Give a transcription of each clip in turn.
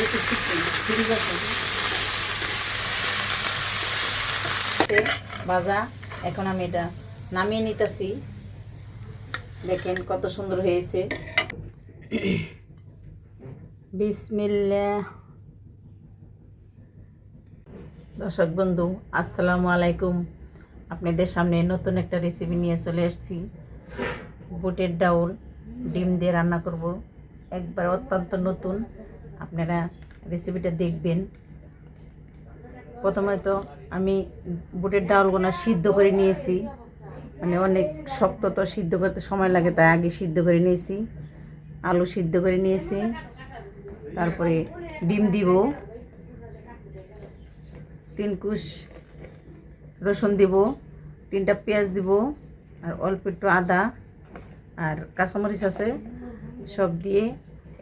বেশি শিখছি ঠিক আছে ভাজা। এখন আমি এটা নামিয়ে নিতেছি। দেখেন কত সুন্দর হয়েছে। বিসমিল্লাহ। দর্শক বন্ধু আসসালামু আলাইকুম। আপনাদের সামনে নতুন একটা রেসিপি নিয়ে চলে এসেছি। বুটের ডাউল ডিম দিয়ে রান্না করব, একবার অত্যন্ত নতুন। আপনারা রেসিপিটা দেখবেন। প্রথমে তো আমি বুটের ডাউলগুলো সিদ্ধ করে নিয়েছি, মানে অনেক শক্ত তো সিদ্ধ করতে সময় লাগে, তাই আগে সিদ্ধ করে নিয়েছি। আলু সিদ্ধ করে নিয়েছি, তারপরে ডিম দিব, 3 কুশ রসুন দিব, 3টা পেঁয়াজ দিব, আর অল্প একটু আদা আর কাঁচামরিচ আছে, সব দিয়ে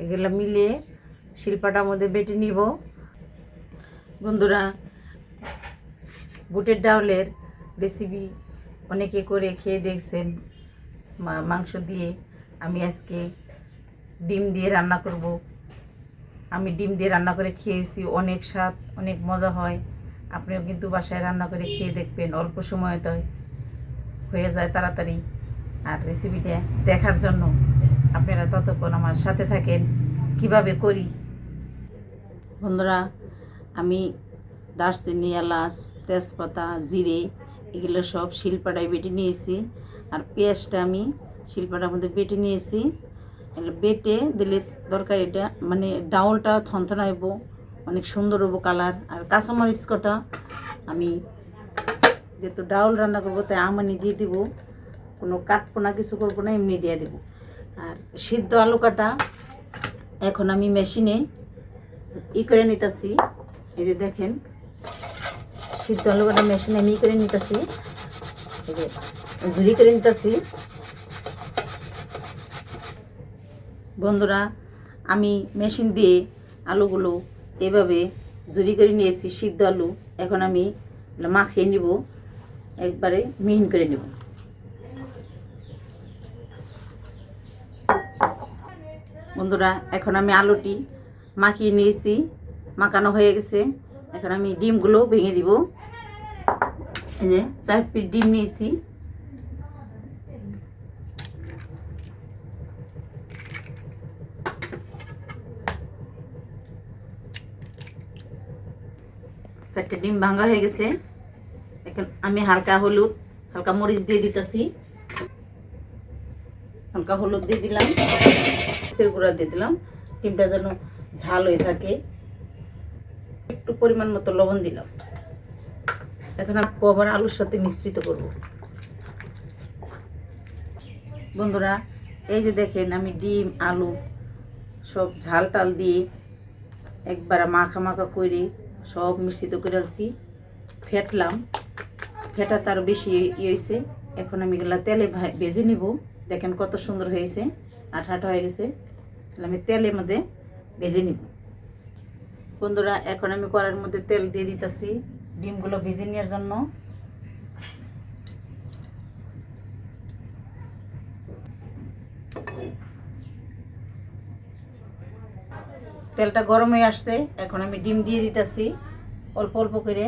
এগুলো মিলিয়ে শিলপাটার মধ্যে বেটে নিব। বন্ধুরা, বুটের ডাউলের রেসিপি অনেকে করে খেয়ে দেখছেন মাংস দিয়ে। আমি আজকে ডিম দিয়ে রান্না করব। আমি ডিম দিয়ে রান্না করে খেয়েছি, অনেক স্বাদ, অনেক মজা হয়। আপনিও কিন্তু বাসায় রান্না করে খেয়ে দেখবেন, অল্প সময়তে হয়ে যায় তাড়াতাড়ি। আর রেসিপিটা দেখার জন্য আপনারা ততক্ষণ আমার সাথে থাকেন কিভাবে করি। বন্ধুরা, আমি দারচিনি, এলাচ, তেজপাতা, জিরে এগুলো সব শিলপাটায় বেটে নিয়েছি। আর পেঁয়াজটা আমি শিলপাটার মধ্যে বেটে নিয়েছি। এগুলো বেটে দিলে তরকারিটা মানে ডাউলটা থনথনা হইব, অনেক সুন্দর হবো কালার। আর কাঁচামরিচ কটা আমি যেহেতু ডাউল রান্না করবো তাই আমানি দিয়ে দিব, কোনো কাটবো না, কিছু করবো না, এমনি দিয়ে দেবো। আর সিদ্ধ আলু কাটা এখন আমি মেশিনে করে নিতেছি। এই যে দেখেন, সিদ্ধ আলু কাটা মেশিনে আমি করে নিতেছি, এই যে ঝুরি করে নিতেছি। বন্ধুরা, আমি মেশিন দিয়ে আলুগুলো এভাবে ঝুরি করে নিয়েছি সিদ্ধ আলু। এখন আমি মাখিয়ে নিব, একবারে মিহিন করে নেব। বন্ধুরা, এখন আমি আলুটি মাখিয়ে নিয়েছি, মাখানো হয়ে গেছে। এখন আমি ডিমগুলো ভেঙে দিব। এই যে 4 পিস ডিম নিয়েছি। চারটে ডিম ভাঙা হয়ে গেছে। এখন আমি হালকা হলুদ, হালকা মরিচ দিয়ে দিতেছি। হালকা হলুদ দিয়ে দিলাম, মরিচের গুঁড়া দিয়ে দিলাম, ডিমটা যেন ঝাল হয়ে থাকে। একটু পরিমাণ মতো লবণ দিলাম। এখন আবার আলুর সাথে মিশ্রিত করব। বন্ধুরা, এই যে দেখেন, আমি ডিম আলু সব ঝাল টাল দিয়ে একবার মাখা মাখা করে সব মিশ্রিত করে আনছি। ফেটলাম, ফেটা তার বেশি হয়েছে। এখন আমি এগুলা তেলে ভেজে নিব। দেখেন কত সুন্দর হয়েছে, আঠা আঠা হয়ে গেছে। আমি তেলের মধ্যে ভেজে নিব। বন্ধুরা, এখন আমি কড়াইয়ের মধ্যে তেল দিয়ে দিতেছি ডিমগুলো ভেজে নেওয়ার জন্য। তেলটা গরম হয়ে আসছে, এখন আমি ডিম দিয়ে দিতেছি অল্প অল্প করে।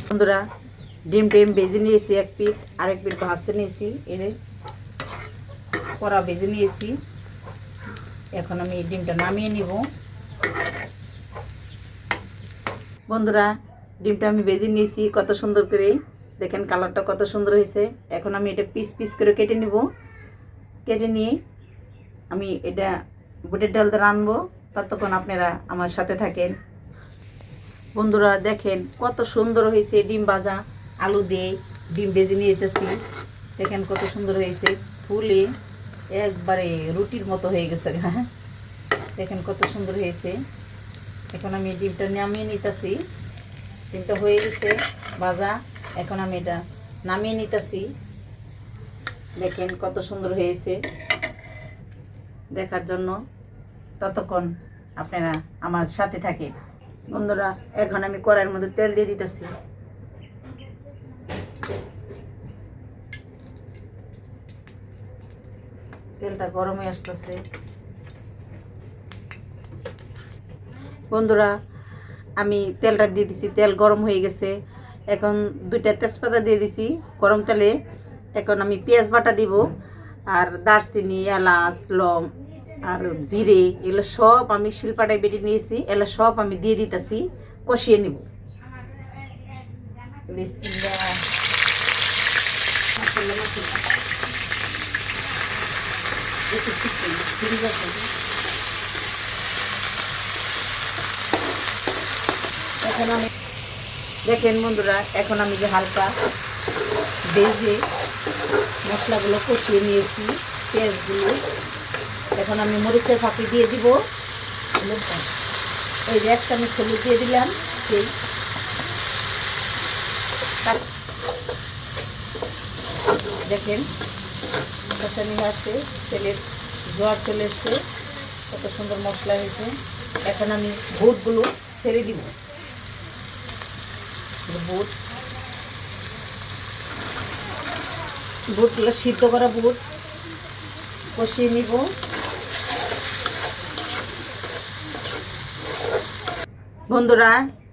বন্ধুরা, ডিম ভেজে নিয়েছি, 1 পিঠ, আরেক পিঠ ভাজতে নিয়েছি, এনে কড়া ভেজে নিয়েছি। এখন আমি এই ডিমটা নামিয়ে নিব। বন্ধুরা, ডিমটা আমি ভেজে নিয়েছি কত সুন্দর করে, দেখেন কালারটা কত সুন্দর হয়েছে। এখন আমি এটা পিস পিস করে কেটে নিব। কেটে নিয়ে আমি এটা বুটের ডাল দিয়ে রানবো, ততক্ষণ আপনারা আমার সাথে থাকেন। বন্ধুরা, দেখেন কত সুন্দর হয়েছে ডিম ভাজা। আলু দিয়ে ডিম ভেজে নিয়ে যেতেছি, দেখেন কত সুন্দর হয়েছে, ফুলে একবারে রুটির মতো হয়ে গেছে। হ্যাঁ, দেখেন কত সুন্দর হয়েছে। এখন আমি ডিমটা নামিয়ে নিতেছি। ডিমটা হয়ে গেছে ভাজা, এখন আমি এটা নামিয়ে নিতেছি। দেখেন কত সুন্দর হয়েছে। দেখার জন্য ততক্ষণ আপনারা আমার সাথে থাকেন। বন্ধুরা, এখন আমি কড়াইয়ের মধ্যে তেল দিয়ে দিতেছি। তেলটা গরম হয়ে আসতেছে। বন্ধুরা, আমি তেলটা দিয়ে দিছি, তেল গরম হয়ে গেছে। এখন 2টা তেজপাতা দিয়ে দিছি গরম তেলে। এখন আমি পেঁয়াজ বাটা দিব, আর দারচিনি, এলাচ, লং আর জিরে এগুলো সব আমি শিলপাটায় বেটে নিয়েছি। এগুলো সব আমি দিয়ে দিতেছি, কষিয়ে নিব। এখন আমি দেখেন বন্ধুরা, এখন আমি যে হালকা ভেজে মশলাগুলো কষিয়ে নিয়েছি, পেঁয়াজগুলো, এখন আমি মরিচের ফাঁকি দিয়ে দিব। এই যে 1 চামচ হলুদ দিয়ে দিলাম। সেই দেখেন কষানি আসছে, তেলের জোয়ার চলে এসছে, কত সুন্দর মশলা হয়েছে। এখন আমি বুটগুলো ছেড়ে দিব। বুটগুলো সিদ্ধ করা বুট কষিয়ে নিব। বন্ধুরা,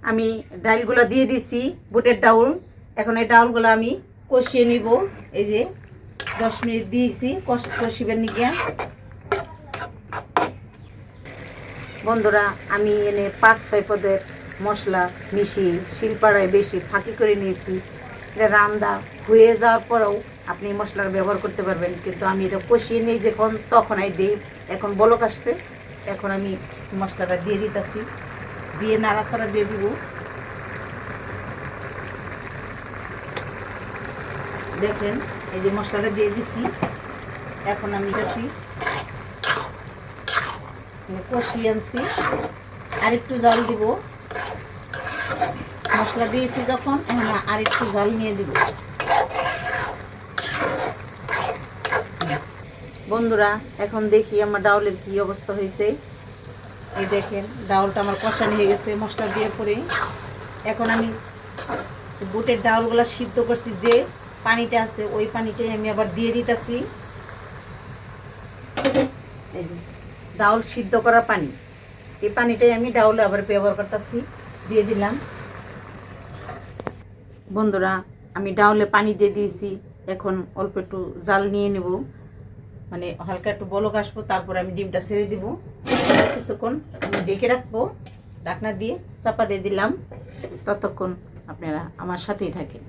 আমি ডালগুলো দিয়ে দিছি, বুটের ডাউল। এখন এই ডাউলগুলো আমি কষিয়ে নিব। এই যে 10 মিনিট দিয়েছি কষিবেন নিয়ে। বন্ধুরা, আমি এনে 5-6 পদের মশলা মিশিয়ে শিলপাড়ায় বেশি ফাঁকি করে নিয়েছি। এটা রান্না হয়ে যাওয়ার পরেও আপনি মশলার ব্যবহার করতে পারবেন, কিন্তু আমি এটা কষিয়ে নিই যখন, তখন দিই। এখন বলক আসছে, এখন আমি মশলাটা দিয়ে দিতেছি, দিয়ে নাড়াচাড়া দিয়ে দিব। দেখেন এই যে মশলাটা দিয়ে দিছি। এখন আমি দিচ্ছি, কষিয়ে আনছি, আর একটু জল দিব। মশলা দিয়েছি যখন, এখন আর একটু জল নিয়ে দিব। বন্ধুরা, এখন দেখি আমার ডাউলের কি অবস্থা হয়েছে। এই দেখেন ডাউলটা আমার কষানো হয়ে গেছে মশলা দিয়ে পরে। এখন আমি বুটের ডাউলগুলো সিদ্ধ করছি, যে পানিটা আছে ওই পানিটাই আমি আবার দিয়ে দিতেছি। এই যে ডাউল সিদ্ধ করা পানি, এই পানিটাই আমি ডাউলে আবার ব্যবহার করতেছি, দিয়ে দিলাম। বন্ধুরা, আমি ডাউলে পানি দিয়ে দিয়েছি। এখন অল্প একটু জাল নিয়ে নেব, মানে হালকা একটু বলক আসবো, তারপর আমি ডিমটা ছেড়ে দিব। কিছুক্ষণ আমি ডেকে রাখবো, ঢাকনা দিয়ে চাপা দিয়ে দিলাম। ততক্ষণ আপনারা আমার সাথেই থাকেন।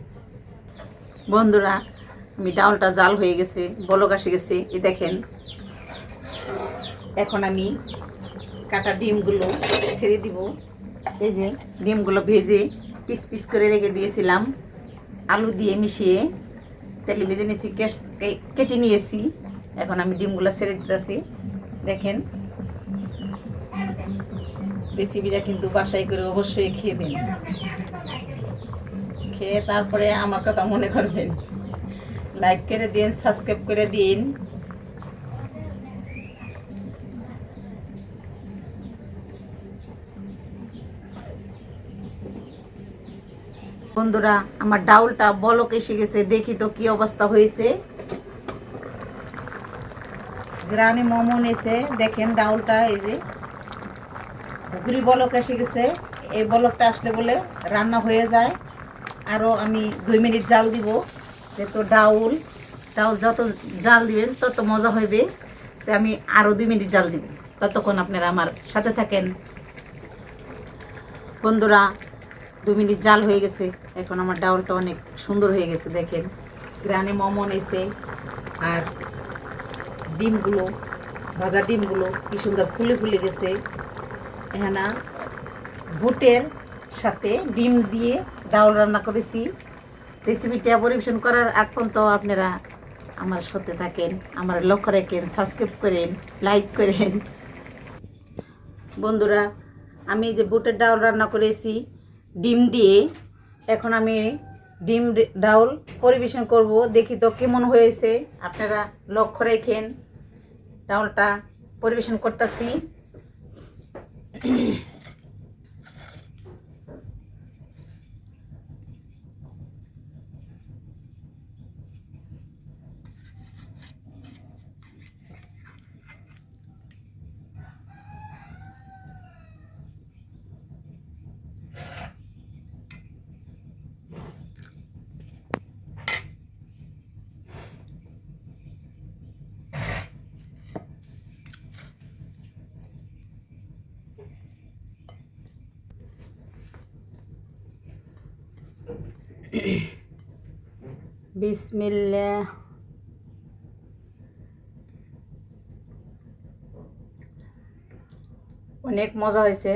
বন্ধুরা, আমি ডাউলটা জাল হয়ে গেছে, বলক আসে গেছে, এই দেখেন। এখন আমি কাটা ডিমগুলো ছেড়ে দিব। এই যে ডিমগুলো ভেজে পিস পিস করে রেখে দিয়েছিলাম, আলু দিয়ে মিশিয়ে তেলে ভেজে নিয়েছি, কেটে নিয়েছি। এখন আমি ডিমগুলো ছেড়ে দিতেছি। দেখেন, রেসিপিটা কিন্তু বাসায় করে অবশ্যই খেয়েবেন, খেয়ে তারপরে আমার কথা মনে করবেন। লাইক করে দিন, সাবস্ক্রাইব করে দিন। বন্ধুরা, আমার ডাউলটা বলক এসে গেছে, দেখি তো কি অবস্থা হয়েছে। গ্রানে মমন এসে দেখেন ডাউলটা, এই যে ঘুগরি বলক এসে গেছে। এই বলকটা আসলে বলে রান্না হয়ে যায়। আরও আমি 2 মিনিট জাল দিব, যেহেতু ডাউল যত জাল দিবেন তত মজা হবে। তো আমি আরও 2 মিনিট জাল দিব, ততক্ষণ আপনারা আমার সাথে থাকেন। বন্ধুরা, 2 মিনিট জাল হয়ে গেছে। এখন আমার ডাউলটা অনেক সুন্দর হয়ে গেছে, দেখেন গ্রানে মমন এসে। আর ডিমগুলো, ভাজা ডিমগুলো কি সুন্দর ফুলে ফুলে গেছে। এখানে বুটের সাথে ডিম দিয়ে ডাউল রান্না করেছি। রেসিপিটা পরিবেশন করার আগ পর্যন্ত আপনারা আমার সাথে থাকেন, আমার লক্ষ্য রাখেন, সাবস্ক্রাইব করেন, লাইক করেন। বন্ধুরা, আমি যে বুটের ডাউল রান্না করেছি ডিম দিয়ে, এখন আমি ডিম ডাউল পরিবেশন করব। দেখি তো কেমন হয়েছে, আপনারা লক্ষ্য রাখেন। ডাউলটা পরিবেশন করতেছি। বিসমিল্লাহ। অনেক মজা হয়েছে,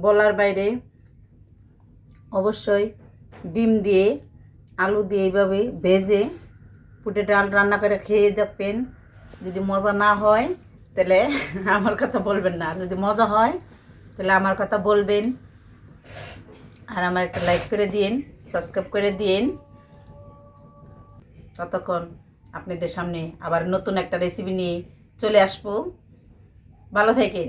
বলার বাইরে। অবশ্যই ডিম দিয়ে আলু দিয়ে এইভাবে ভেজে পুটে ডাল রান্না করে খেয়ে দেখবেন। যদি মজা না হয় তাহলে আমার কথা বলবেন না, আর যদি মজা হয় তাহলে আমার কথা বলবেন। আর আমার একটা লাইক করে দিন, সাবস্ক্রাইব করে দিন। ততক্ষণ আপনাদের সামনে আবার নতুন একটা রেসিপি নিয়ে চলে আসবো। ভালো থাকেন।